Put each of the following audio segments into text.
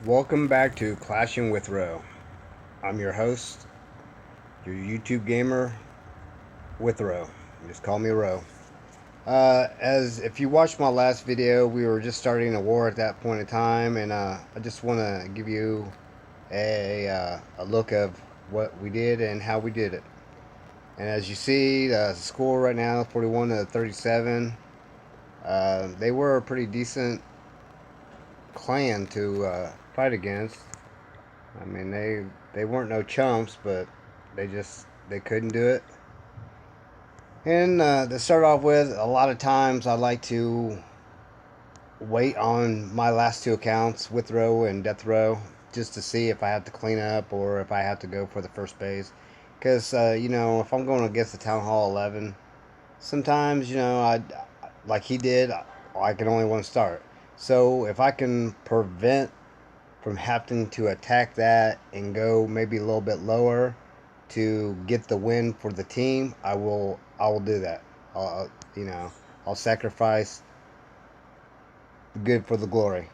Welcome back to Clashing with Ro. I'm your host, your YouTube gamer with Ro. Just call me Ro. As if you watched my last video, we were just starting a war at that point in time, and I just want to give you a look of what we did and how we did it. And as you see, the score right now, 41 to 37. They were a pretty decent clan to fight against. I mean, they weren't no chumps, but they couldn't do it. And to start off with, a lot of times I like to wait on my last two accounts, with row and death row, just to see if I have to clean up or if I have to go for the first base. Because if I'm going against the Town Hall 11, sometimes I like he did. I can only one start. So if I can prevent from having to attack that and go maybe a little bit lower to get the win for the team, I will do that. I'll sacrifice the good for the glory.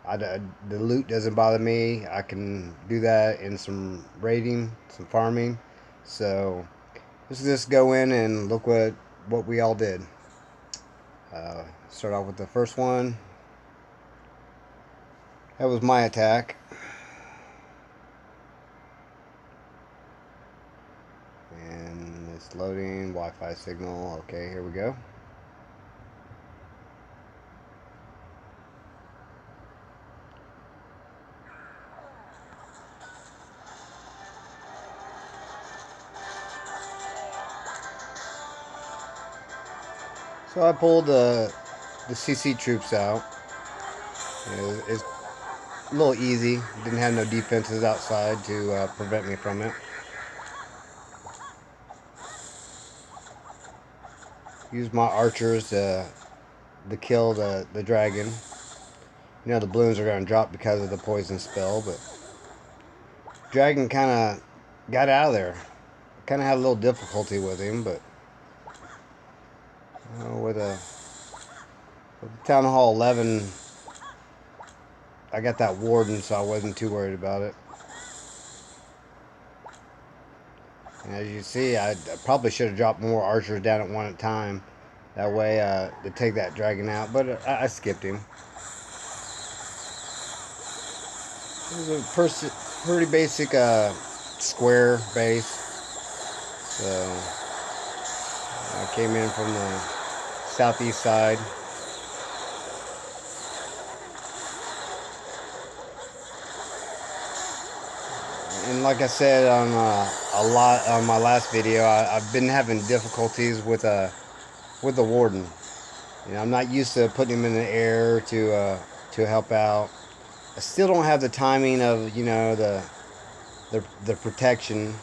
The loot doesn't bother me. I can do that in some raiding, some farming. So let's just go in and look what we all did. Start off with the first one. That was my attack. And it's loading, Wi-Fi signal. Okay, here we go. So I pulled the CC troops out. It's a little easy. Didn't have no defenses outside to prevent me from it. Used my archers to kill the dragon. The balloons are going to drop because of the poison spell, but dragon kind of got out of there. Kind of had a little difficulty with him, but with the Town Hall 11, I got that warden, so I wasn't too worried about it. And as you see, I probably should have dropped more archers down at one at a time. That way to take that dragon out, but I skipped him. It was a pretty basic square base. So I came in from the southeast side. And like I said on a lot on my last video, I've been having difficulties with the warden. I'm not used to putting him in the air to help out. I still don't have the timing of the protection,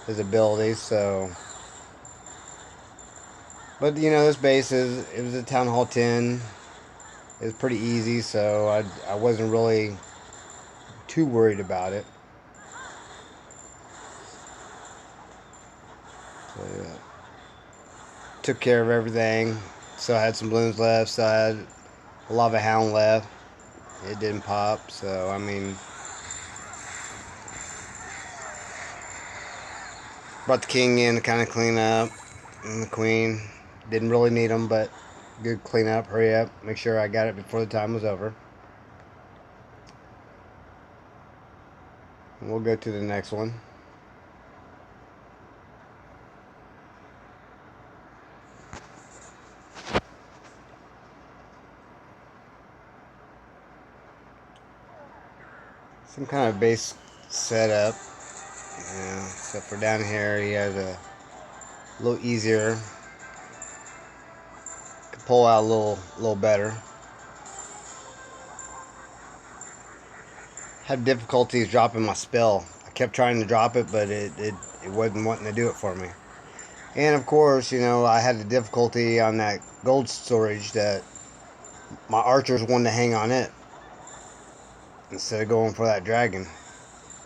his abilities. So, but this base it was a Town Hall 10. It was pretty easy, so I wasn't really too worried about it. So, yeah. Took care of everything. So I had some balloons left. So I had a lava hound left. It didn't pop. So I mean, brought the king in to kind of clean up, and the queen didn't really need them, but good cleanup. Hurry up, make sure I got it before the time was over. And we'll go to the next one. Some kind of base setup. Except for down here, he has a little easier. Could pull out a little better. Had difficulties dropping my spell. I kept trying to drop it, but it wasn't wanting to do it for me. And of course, I had the difficulty on that gold storage that my archers wanted to hang on it instead of going for that dragon.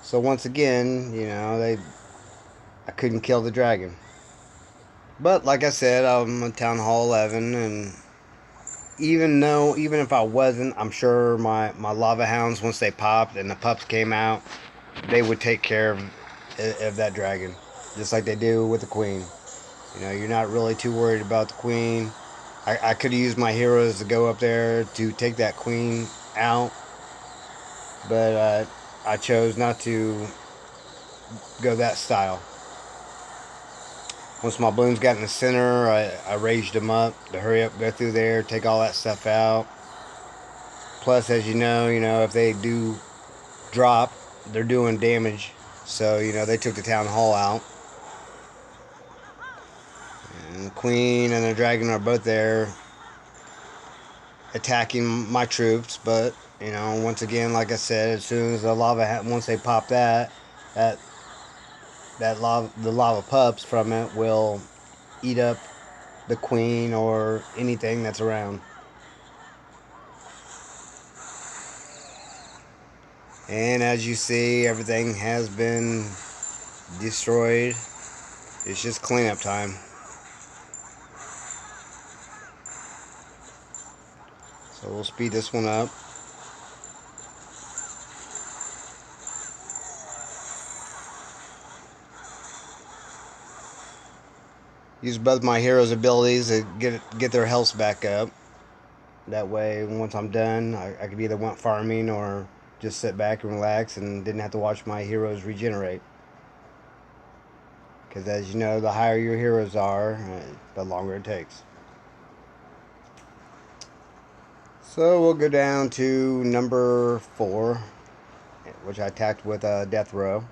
So once again, I couldn't kill the dragon. But like I said, I'm a Town Hall 11, and even if I wasn't, I'm sure my lava hounds, once they popped and the pups came out, they would take care of that dragon, just like they do with the queen. You know, you're not really too worried about the queen. I could have used my heroes to go up there to take that queen out, but I chose not to go that style. Once my balloons got in the center, I raged them up to hurry up, go through there, take all that stuff out. Plus, as you know, if they do drop, they're doing damage. So, you know, they took the town hall out. And the queen and the dragon are both there attacking my troops. But, you know, once again, like I said, as soon as the lava, once they pop that the lava pups from it will eat up the queen or anything that's around. And as you see, everything has been destroyed. It's just cleanup time. So we'll speed this one up. Use both my heroes' abilities to get their health back up. That way, once I'm done, I could either went farming or just sit back and relax and didn't have to watch my heroes regenerate. Because as you know, the higher your heroes are, the longer it takes. So we'll go down to number 4, which I attacked with a death row.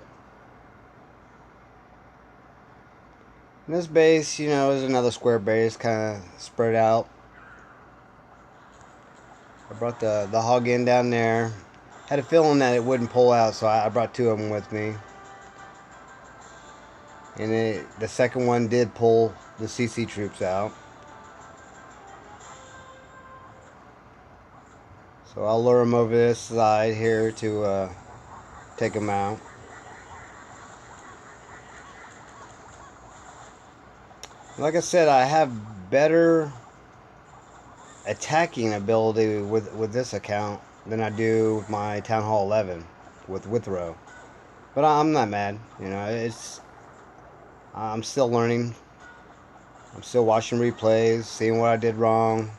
And this base, you know, is another square base, kind of spread out. I brought the hog in down there. Had a feeling that it wouldn't pull out, so I brought 2 of them with me. And the second one did pull the CC troops out. So I'll lure them over this side here to take them out. Like I said, I have better attacking ability with this account than I do with my Town Hall 11 with Withrow. But I'm not mad. You know, I'm still learning. I'm still watching replays, seeing what I did wrong.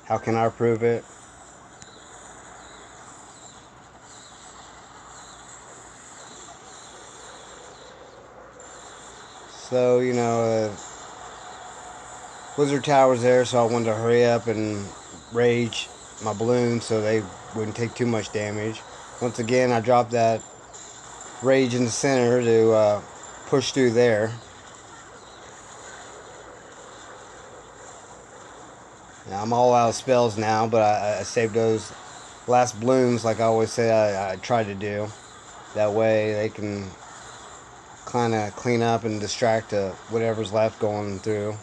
How can I improve it? So, you know, Blizzard Tower's there, so I wanted to hurry up and rage my balloons so they wouldn't take too much damage. Once again, I dropped that rage in the center to push through there. Now, I'm all out of spells now, but I saved those last balloons like I always say I try to do. That way they can kind of clean up and distract whatever's left going through.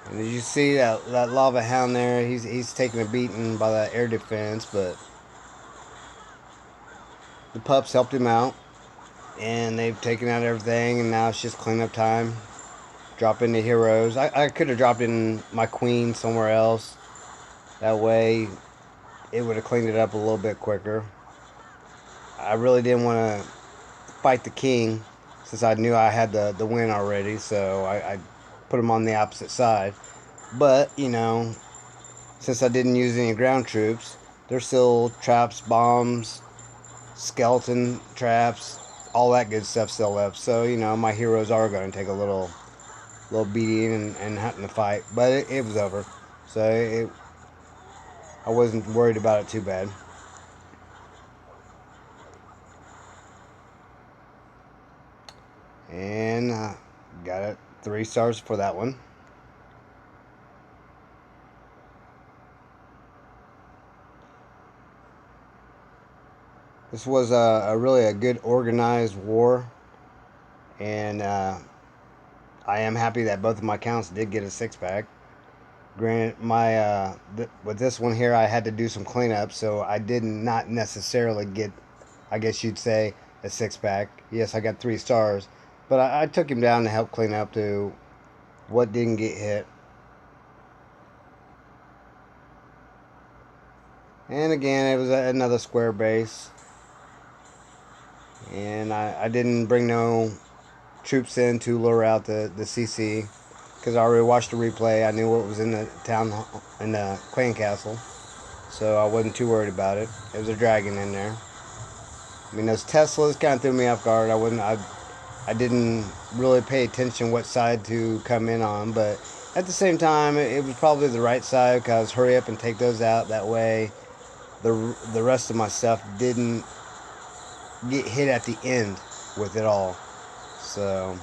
And as you see that lava hound there, he's taking a beating by that air defense, but the pups helped him out, and they've taken out everything, and now it's just cleanup time. Drop in the heroes. I could have dropped in my queen somewhere else. That way, it would have cleaned it up a little bit quicker. I really didn't want to fight the king, since I knew I had the win already, so I put him on the opposite side. But, you know, since I didn't use any ground troops, there's still traps, bombs, skeleton traps, all that good stuff still left. So, you know, my heroes are going to take a little beating and having to fight. But it was over. So I wasn't worried about it too bad. And got it 3 stars for that one. This was a really a good organized war, and I am happy that both of my accounts did get a 6-pack. Granted, with this one here, I had to do some cleanup, so I did not necessarily get, I guess you'd say, a 6-pack. Yes, I got 3 stars, but I took him down to help clean up to what didn't get hit. And again, it was another square base. And I didn't bring no troops in to lure out the CC because I already watched the replay. I knew what was in the town, in the clan castle, so I wasn't too worried about it. There was a dragon in there. I mean, those Teslas kind of threw me off guard. I didn't really pay attention what side to come in on, but at the same time, it was probably the right side because hurry up and take those out. That way, the rest of my stuff didn't get hit at the end with it all. So,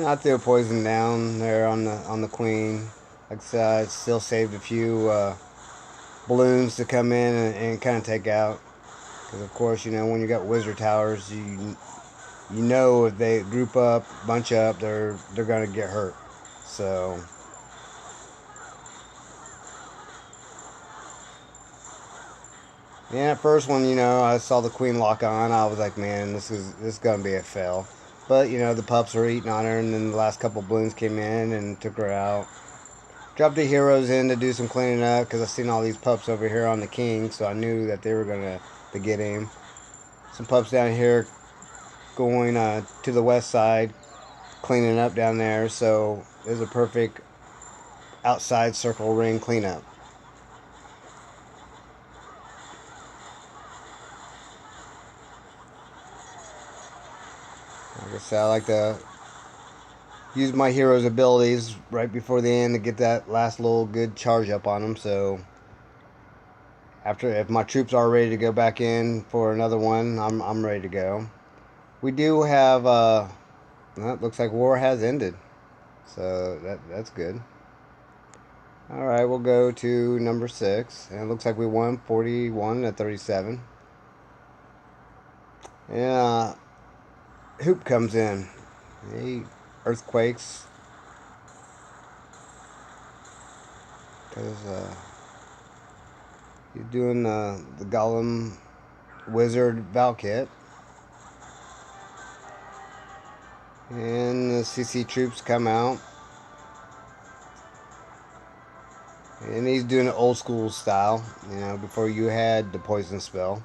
I threw a poison down there on the queen. Like I said, I still saved a few balloons to come in and kind of take out. Because of course, when you got wizard towers, you know if they group up, bunch up, they're gonna get hurt. So. Yeah, at first when I saw the queen lock on, I was like, man, this is gonna be a fail. But the pups were eating on her, and then the last couple balloons came in and took her out. Dropped the heroes in to do some cleaning up because I seen all these pups over here on the king, so I knew that they were gonna to get him. Some pups down here going to the west side, cleaning up down there. So it was a perfect outside circle ring cleanup. Like I said, I like to use my hero's abilities right before the end to get that last little good charge up on them. So if my troops are ready to go back in for another one, I'm ready to go. We do have well, it looks like war has ended, so that's good. All right, we'll go to number 6, and it looks like we won 41-37. And Hoop comes in. He earthquakes because he's doing the Golem Wizard Valkit. And the CC troops come out. And he's doing it old school style, before you had the poison spell.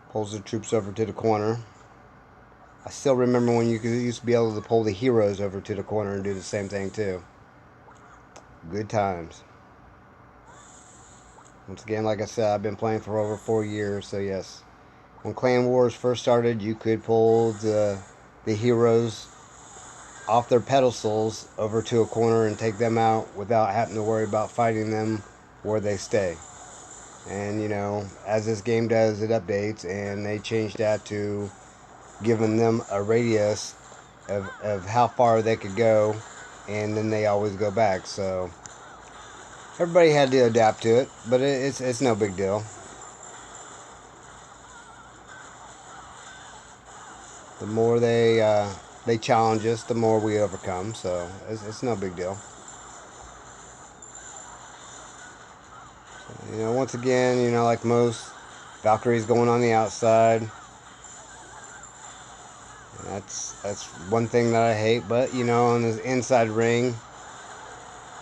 Pulls the troops over to the corner. I still remember when you used to be able to pull the heroes over to the corner and do the same thing too. Good times. Once again, like I said, I've been playing for over 4 years, so yes. When Clan Wars first started, you could pull the heroes off their pedestals over to a corner and take them out without having to worry about fighting them where they stay. And as this game does, it updates, and they changed that to giving them a radius of how far they could go, and then they always go back. So everybody had to adapt to it, but it's no big deal. The more they challenge us, the more we overcome. So it's no big deal. Once again, like most, Valkyrie's going on the outside. And that's one thing that I hate. But on this inside ring,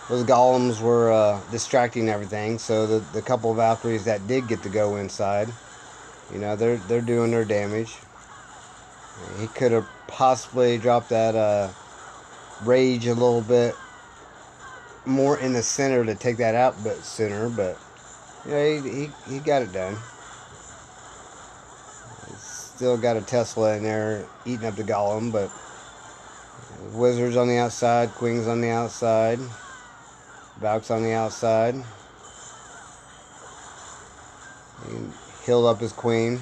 those golems were distracting everything. So the couple of Valkyries that did get to go inside, they're doing their damage. He could have possibly dropped that rage a little bit more in the center to take that out but sooner, but he got it done. He's still got a Tesla in there eating up the golem, but Wizards on the outside, Queen's on the outside, Valk's on the outside. He healed up his Queen.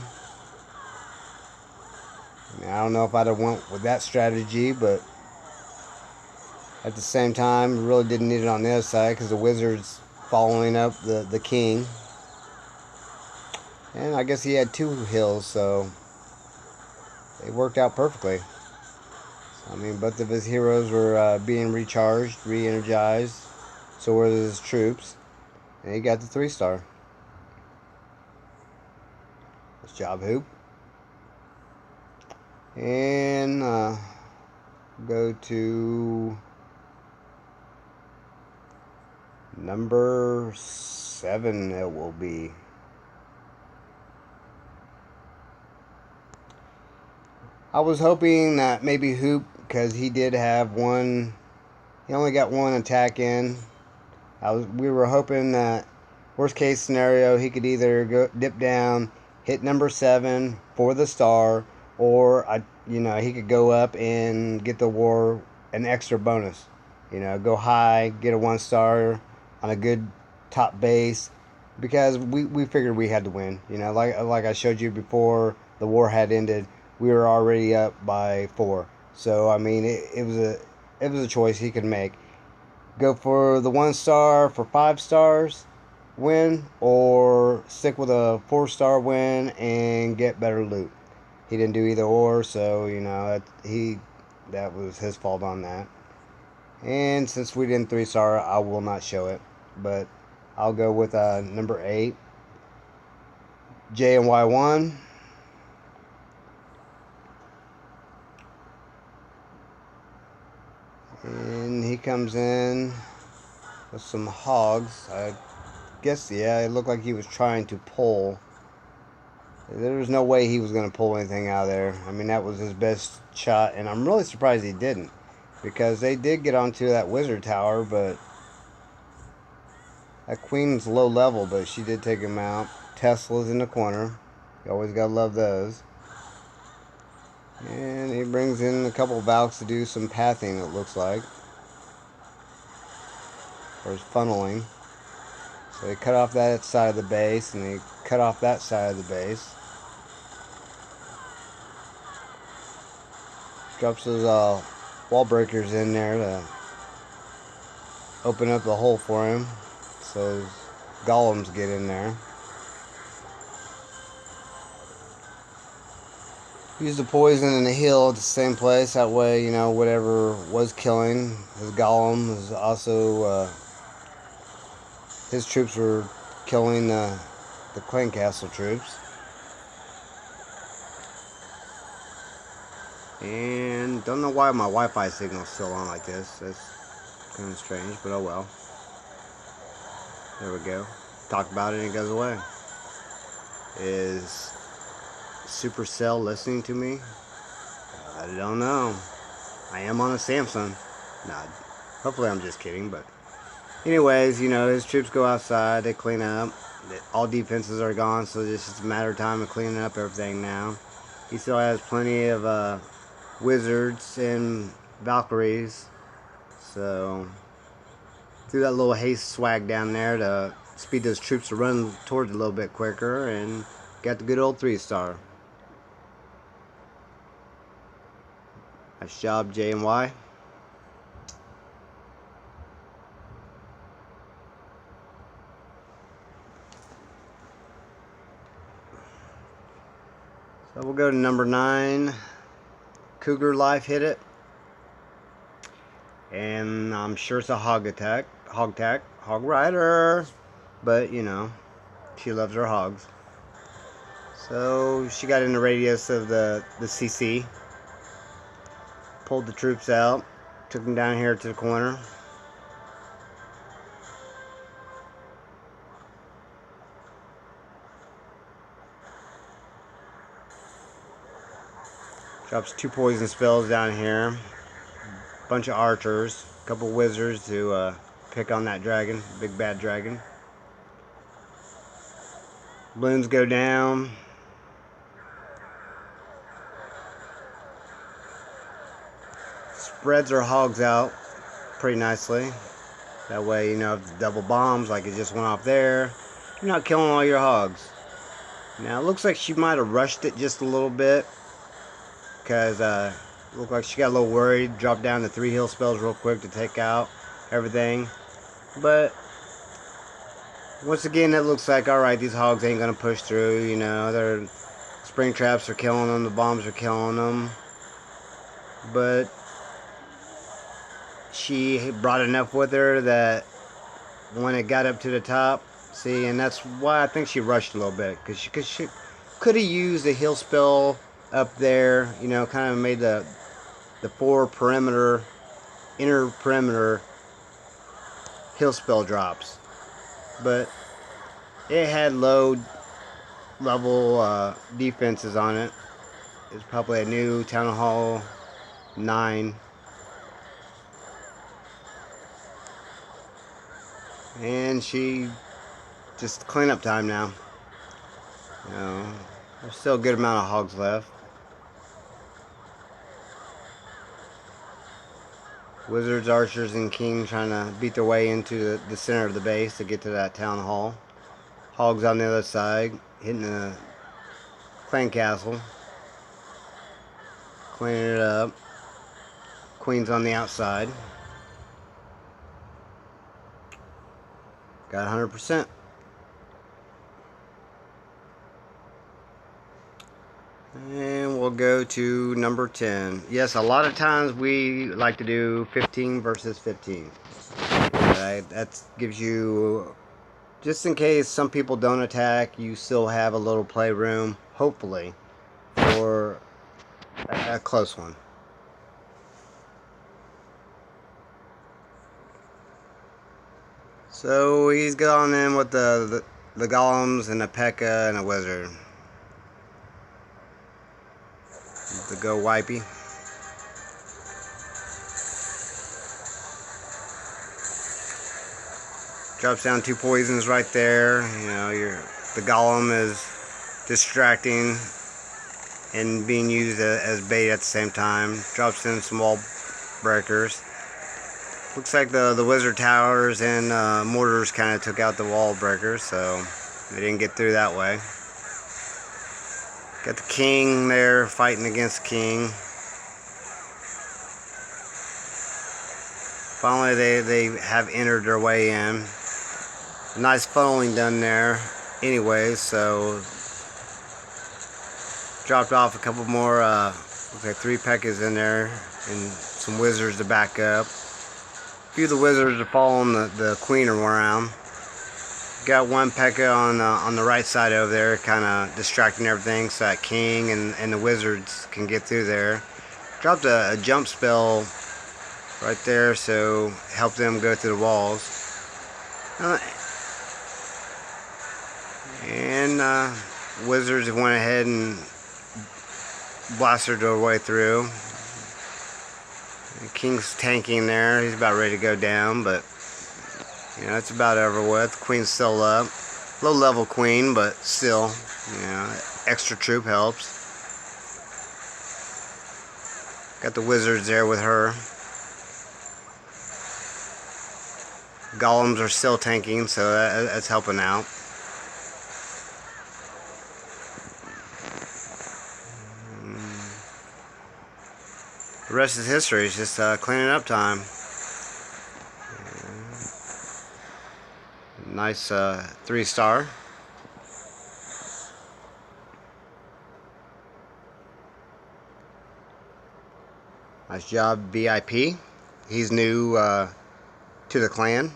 I don't know if I'd have went with that strategy, but at the same time, really didn't need it on the other side because the Wizard's following up the King. And I guess he had 2 hills, so they worked out perfectly. I mean, both of his heroes were being recharged, re-energized. So were his troops. And he got the 3-star. Nice job, Hoop. And go to number 7 it will be. I was hoping that maybe Hoop, because he did have one, he only got one attack in. We were hoping that worst case scenario he could either go dip down, hit number 7 for the star, or he could go up and get the war an extra bonus. Go high, get a 1 star on a good top base, because we figured we had to win. Like I showed you before the war had ended, we were already up by 4. So I mean, it was a choice he could make. Go for the 1 star for 5 stars win, or stick with a 4 star win and get better loot. He didn't do either or, so that was his fault on that. And since we didn't 3 star, I will not show it, but I'll go with number 8, JNY1. And he comes in with some hogs. I guess, yeah, it looked like he was trying to pull. There was no way he was going to pull anything out of there. I mean, that was his best shot, and I'm really surprised he didn't, because they did get onto that wizard tower, but that queen's low level, but she did take him out. Tesla's in the corner. You always got to love those. And he brings in a couple of Valks to do some pathing, it looks like. Or funneling. So they cut off that side of the base, and they cut off that side of the base. Drops those wall breakers in there to open up the hole for him, so golems get in there. Use the poison and the heal at the same place. That way, whatever was killing his golem is also his troops were killing the Clan Castle troops. And don't know why my Wi-Fi signal's still on like this. That's kind of strange, but oh well. There we go. Talk about it and it goes away. Is Supercell listening to me? I don't know. I am on a Samsung. Nah, hopefully I'm just kidding, but anyways, his troops go outside, they clean up. All defenses are gone, so it's just a matter of time of cleaning up everything now. He still has plenty of wizards and Valkyries, so threw that little haste swag down there to speed those troops to run towards a little bit quicker, and got the good old 3-star. Nice job, JNY. So we'll go to number 9. Cougar Life hit it. And I'm sure it's a hog attack. Hog rider. But, she loves her hogs. So she got in the radius of the CC. Pulled the troops out. Took them down here to the corner. Drops 2 poison spells down here. Bunch of archers. A couple wizards to pick on that dragon. Big bad dragon. Balloons go down. Spreads her hogs out pretty nicely. That way, if the double bombs, like it just went off there, you're not killing all your hogs. Now, it looks like she might have rushed it just a little bit, because it looked like she got a little worried. Dropped down the 3 heal spells real quick to take out everything. But once again, it looks like, alright, these hogs ain't going to push through. Their spring traps are killing them. The bombs are killing them. But she brought enough with her that when it got up to the top, and that's why I think she rushed a little bit, because she could have used a heal spell up there, you know, kind of made the four perimeter, inner perimeter hill spell drops. But it had low level defenses on it. It's probably a new Town Hall 9. And she just cleanup time now. You know, there's still a good amount of hogs left. Wizards, archers, and king trying to beat their way into the center of the base to get to that town hall. Hogs on the other side, hitting the clan castle. Cleaning it up. Queen's on the outside. Got 100%. And we'll go to number 10. Yes, a lot of times we like to do 15 versus 15. That gives you, just in case some people don't attack, you still have a little playroom, hopefully, for a close one. So he's gone in with the golems and a P.E.K.K.A. and a wizard. The go wipey. Drops down 2 poisons right there. You know, the golem is distracting and being used as bait at the same time. Drops in some wall breakers. Looks like the wizard towers and mortars kind of took out the wall breakers, so they didn't get through that way. Got the king there fighting against the king. Finally, they have entered their way in. Nice funneling done there anyway, so dropped off a couple more, looks like 3 P.E.K.K.As in there and some wizards to back up. A few of the wizards are following the queen around. Got 1 P.E.K.K.A. on the right side over there, kind of distracting everything so that king and the wizards can get through there. Dropped a jump spell right there, so help them go through the walls. Wizards went ahead and blasted their way through. The king's tanking there. He's about ready to go down, but you know, it's about over with. Queen's still up. Low level queen, but still, you know, extra troop helps. Got the wizards there with her. Golems are still tanking, so that's helping out. The rest is history. It's just cleaning up time. Nice 3-star. Nice job, VIP. He's new to the clan.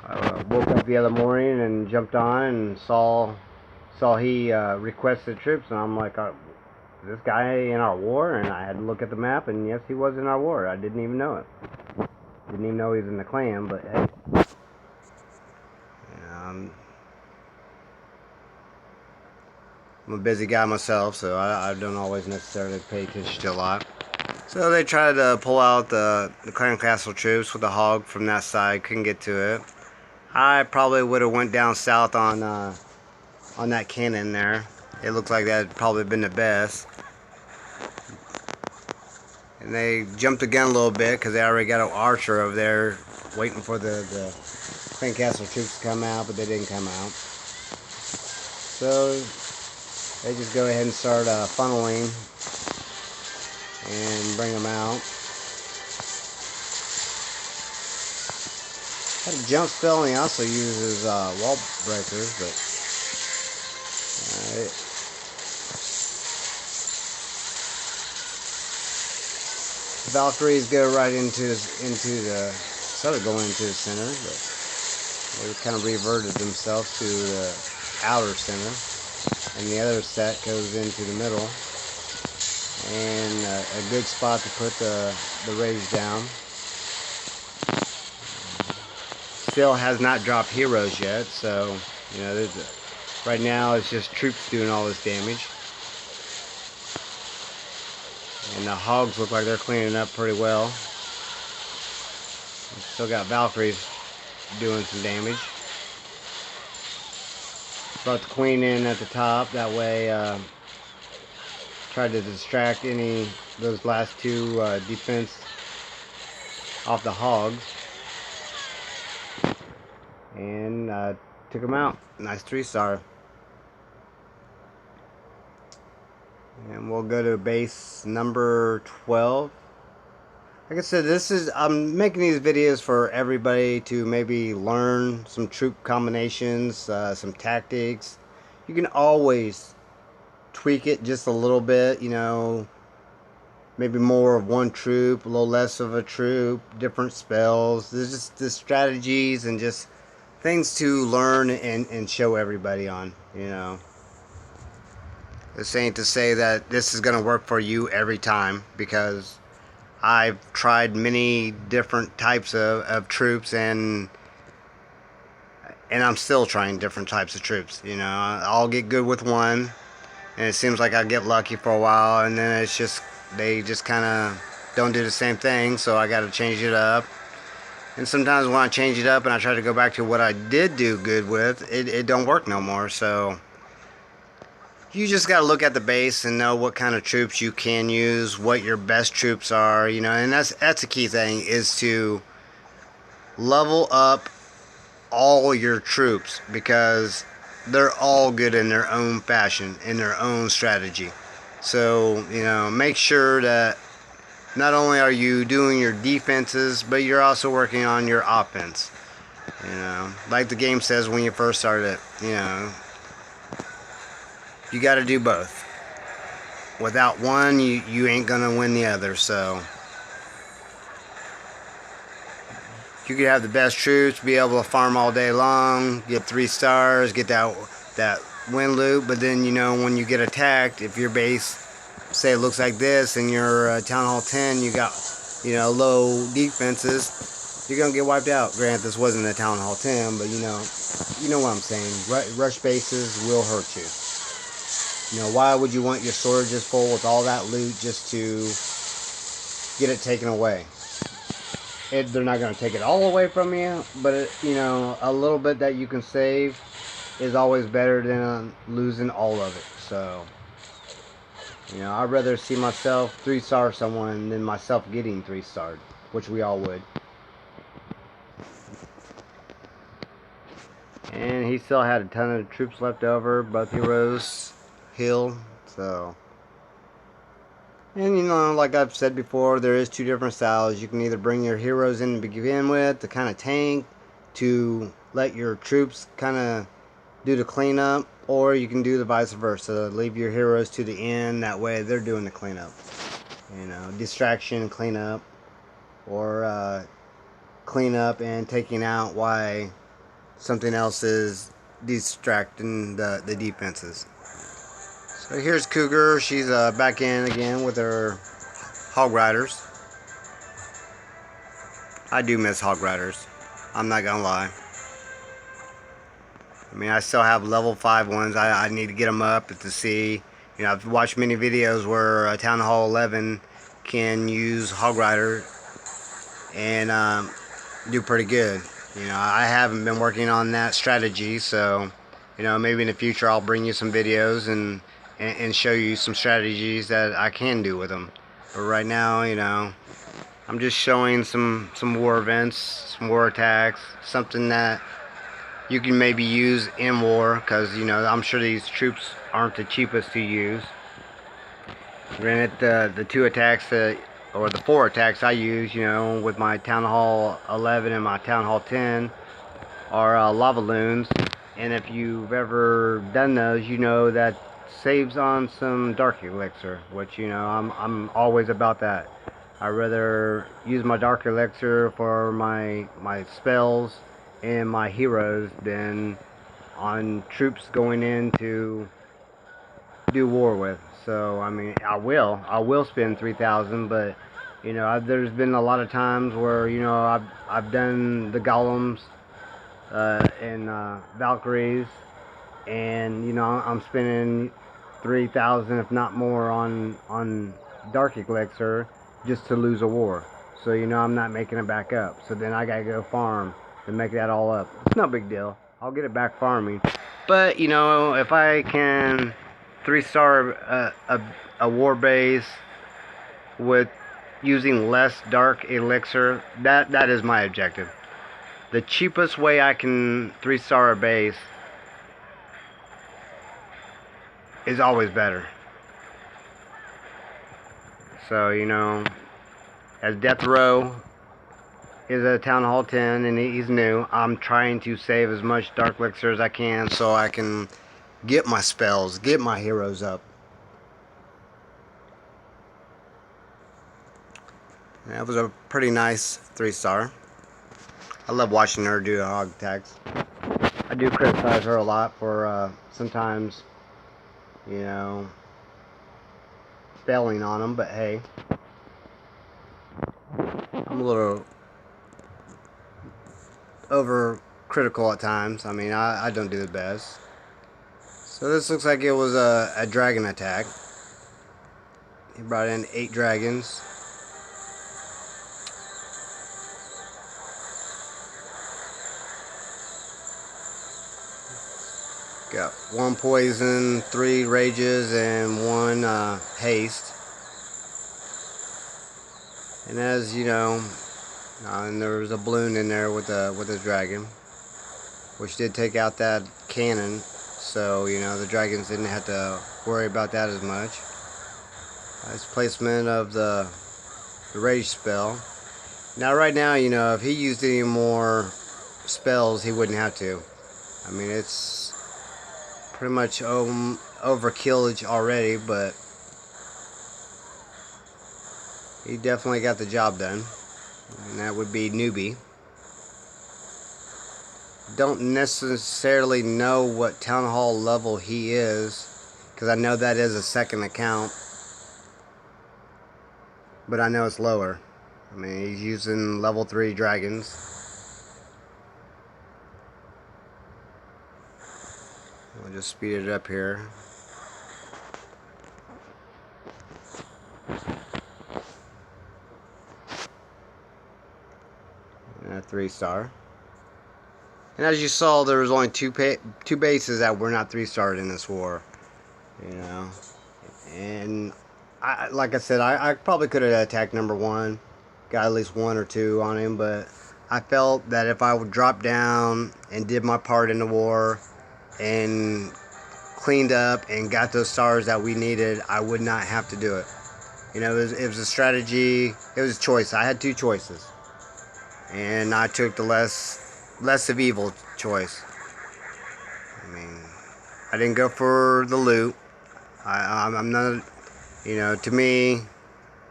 I woke up the other morning and jumped on and saw he requested troops, and I'm like, is this guy in our war? And I had to look at the map, and yes, he was in our war. I didn't even know it. Didn't even know he was in the clan, but hey. I'm a busy guy myself, so I don't always necessarily pay attention to a lot. So they tried to pull out the clan castle troops with the hog from that side. Couldn't get to it. I probably would have went down south on that cannon there. It looked like that had probably been the best. And they jumped the gun a little bit because they already got an archer over there waiting for the clan castle troops to come out, but they didn't come out. So they just go ahead and start funneling and bring them out. Had a jump spell, and he also uses wall breakers, but Valkyries go right into the started going into the center, but they kind of reverted themselves to outer center, and the other set goes into the middle. And a good spot to put the rays down. Still has not dropped heroes yet, so you know right now it's just troops doing all this damage. And the hogs look like they're cleaning up pretty well. Still got Valkyries doing some damage. Brought the queen in at the top, that way tried to distract those last two defense off the hogs. And took them out. Nice 3-star. And we'll go to base number 12. Like I said, I'm making these videos for everybody to maybe learn some troop combinations, some tactics. You can always tweak it just a little bit, you know, maybe more of one troop, a little less of a troop, different spells. There's just the strategies and just things to learn and show everybody on, you know. This ain't to say that this is going to work for you every time, because I've tried many different types of troops, and I'm still trying different types of troops. You know, I'll get good with one, and it seems like I get lucky for a while, and then it's just they just kind of don't do the same thing, so I got to change it up. And sometimes when I change it up and I try to go back to what I did do good with, it don't work no more. So you just got to look at the base and know what kind of troops you can use, what your best troops are, you know. And that's the key thing, is to level up all your troops, because they're all good in their own fashion, in their own strategy. So, you know, make sure that not only are you doing your defenses, but you're also working on your offense. You know, like the game says when you first start it, you know, you got to do both. Without one, you ain't going to win the other. So you could have the best troops, be able to farm all day long, get 3 stars, get that win loot, but then, you know, when you get attacked, if your base, say it looks like this, and your Town Hall 10, you got, you know, low defenses, you're gonna get wiped out. Granted, this wasn't a Town Hall 10, but you know what I'm saying. Rush bases will hurt you. You know, why would you want your storages full with all that loot just to get it taken away? They're not going to take it all away from you, but you know, a little bit that you can save is always better than losing all of it. So, you know, I'd rather see myself 3-star someone than myself getting 3-starred, which we all would. And he still had a ton of troops left over. Both heroes healed, so. And you know, like I've said before, there is 2 different styles. You can either bring your heroes in to begin with to kind of tank, to let your troops kind of do the cleanup, or you can do the vice versa. Leave your heroes to the end, that way they're doing the cleanup. You know, distraction, cleanup, or cleanup and taking out why something else is distracting the defenses. So here's Cougar. She's back in again with her Hog Riders. I do miss Hog Riders. I'm not gonna lie. I mean, I still have level 5 ones. I need to get them up to see. You know, I've watched many videos where Town Hall 11 can use Hog Rider and do pretty good. You know, I haven't been working on that strategy, so you know, maybe in the future I'll bring you some videos and show you some strategies that I can do with them. But right now, you know, I'm just showing some war events, some war attacks, something that you can maybe use in war, because you know, I'm sure these troops aren't the cheapest to use. Granted, the 2 attacks or the 4 attacks I use, you know, with my Town Hall 11 and my Town Hall 10 are lava loons, and if you've ever done those, you know that saves on some dark elixir, which, you know, I'm always about that. I'd rather use my dark elixir for my spells and my heroes than on troops going in to do war with. So I mean, I will spend 3,000, but there's been a lot of times where I've done the golems and Valkyries, and I'm spending 3,000, if not more, on Dark Elixir just to lose a war. So I'm not making it back up. So then I gotta go farm to make that all up. It's no big deal. I'll get it back farming. But if I can 3-star a war base with using less Dark Elixir, that is my objective. The cheapest way I can 3-star a base is always better. So, as Death Row is a Town Hall 10 and he's new, I'm trying to save as much Dark Elixir as I can so I can get my spells, get my heroes up. That was a pretty nice 3-star. I love watching her do hog attacks. I do criticize her a lot for sometimes, failing on them, but hey, I'm a little over critical at times. I mean, I don't do the best. So this looks like it was a dragon attack. He brought in 8 dragons. Got 1 poison, 3 rages, and 1 haste. And as you know, and there was a balloon in there with the dragon, which did take out that cannon. So the dragons didn't have to worry about that as much. Nice placement of the rage spell. Now right now, if he used any more spells, he wouldn't have to. I mean, it's pretty much overkillage already, but he definitely got the job done. And that would be newbie. Don't necessarily know what Town Hall level he is, because I know that is a second account, but I know it's lower. I mean, he's using level 3 dragons. We'll just speed it up here. And a 3-star. And as you saw, there was only two bases that were not 3-starred in this war. And like I said, I probably could have attacked number 1, got at least 1 or 2 on him, but I felt that if I would drop down and did my part in the war and cleaned up and got those stars that we needed, I would not have to do it. It was a strategy. It was a choice. I had 2 choices, and I took the less of evil choice. I mean, I didn't go for the loot. I'm not, to me,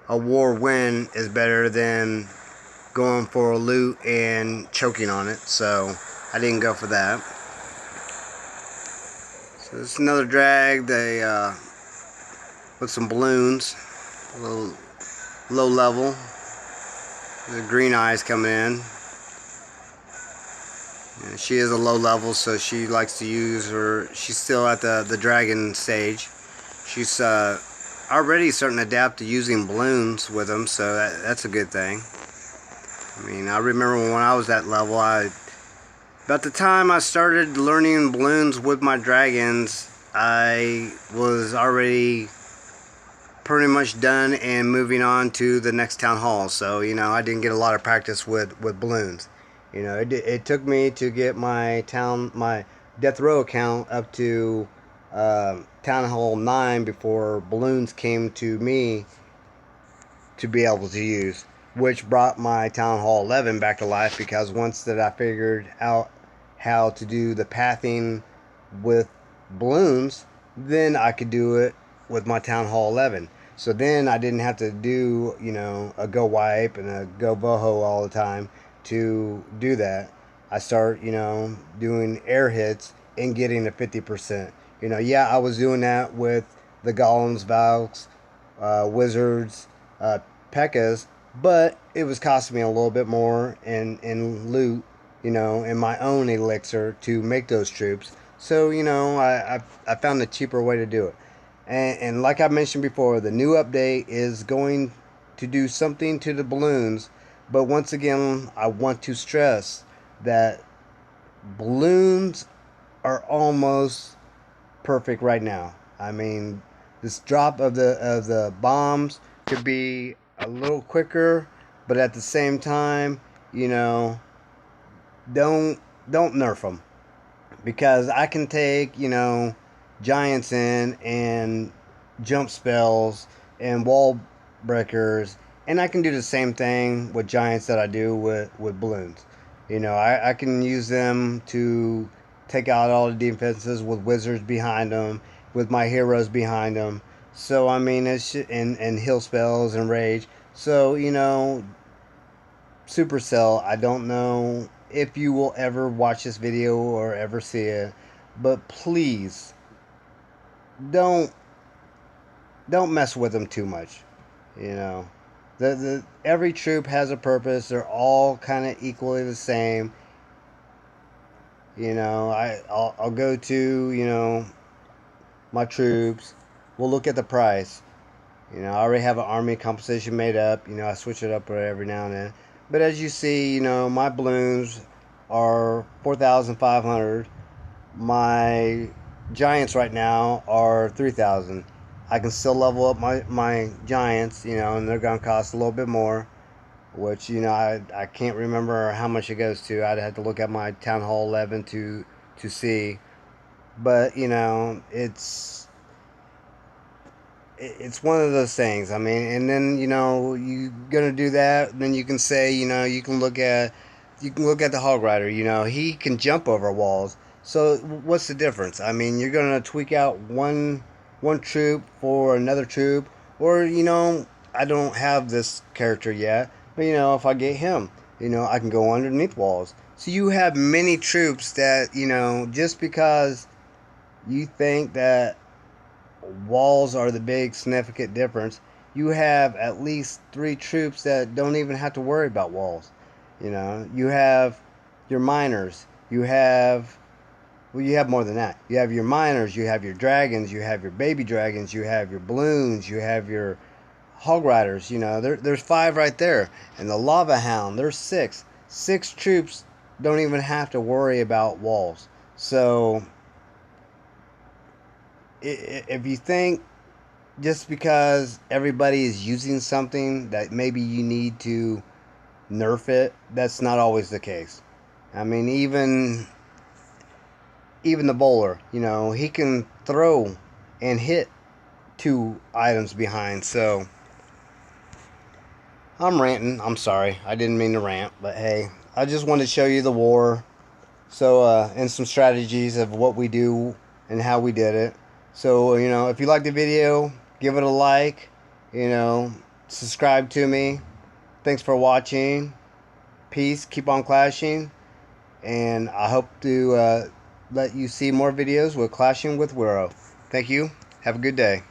a war win is better than going for a loot and choking on it. So I didn't go for that. So this is another drag. They with some balloons, a little low level. The green eyes coming in. And she is a low level, so she likes to use her. She's still at the dragon stage. She's already starting to adapt to using balloons with them, so that's a good thing. I mean, I remember when I was that level, about the time I started learning balloons with my dragons, I was already pretty much done and moving on to the next town hall. So I didn't get a lot of practice with balloons. It took me to get my Death Row account up to Town Hall 9 before balloons came to me to be able to use, which brought my Town Hall 11 back to life, because once that I figured out how to do the pathing with balloons, then I could do it with my Town Hall 11. So then I didn't have to do a go wipe and a go boho all the time to do that. I start doing air hits and getting a 50%. You know, yeah, I was doing that with the Golems, Valks, Wizards, Pekkas, but it was costing me a little bit more in loot, you know, in my own elixir to make those troops. So, you know, I found a cheaper way to do it. And like I mentioned before, the new update is going to do something to the balloons. But once again, I want to stress that balloons are almost perfect right now. I mean, this drop of the bombs could be a little quicker, but at the same time, you know, don't don't nerf them, because I can take, you know, giants in and jump spells and wall breakers, and I can do the same thing with giants that I do with balloons. You know, I can use them to take out all the defenses with wizards behind them, with my heroes behind them. So I mean, and heal spells and rage. So you know, Supercell, I don't know if you will ever watch this video or ever see it, but please don't don't mess with them too much. You know, the every troop has a purpose. They're all kind of equally the same. You know, I'll go to, you know, my troops. We'll look at the price. You know, I already have an army composition made up. You know, I switch it up every now and then. But as you see, you know, my balloons are 4,500. My giants right now are 3,000. I can still level up my giants, you know, and they're going to cost a little bit more, which, you know, I can't remember how much it goes to. I'd have to look at my Town Hall 11 to see. But, you know, it's one of those things. I mean, and then, you know, you gonna do that, then you can say, you know, you can look at the Hog Rider. You know, he can jump over walls. So what's the difference? I mean, you're gonna tweak out one troop for another troop, or, you know, I don't have this character yet, but, you know, if I get him, you know, I can go underneath walls. So you have many troops that, you know, just because you think that walls are the big significant difference, you have at least three troops that don't even have to worry about walls. You know, you have your miners, you have, well, you have more than that. You have your miners, you have your dragons, you have your baby dragons, you have your balloons, you have your hog riders. You know, there's five right there, and the lava hound, there's six. Six troops don't even have to worry about walls. So if you think just because everybody is using something that maybe you need to nerf it, that's not always the case. I mean, even the bowler, you know, he can throw and hit two items behind. So I'm ranting. I'm sorry. I didn't mean to rant, but hey, I just wanted to show you the war. So, and some strategies of what we do and how we did it. So, you know, if you like the video, give it a like. You know, subscribe to me. Thanks for watching. Peace. Keep on clashing. And I hope to let you see more videos with Clashing with Wiro. Thank you. Have a good day.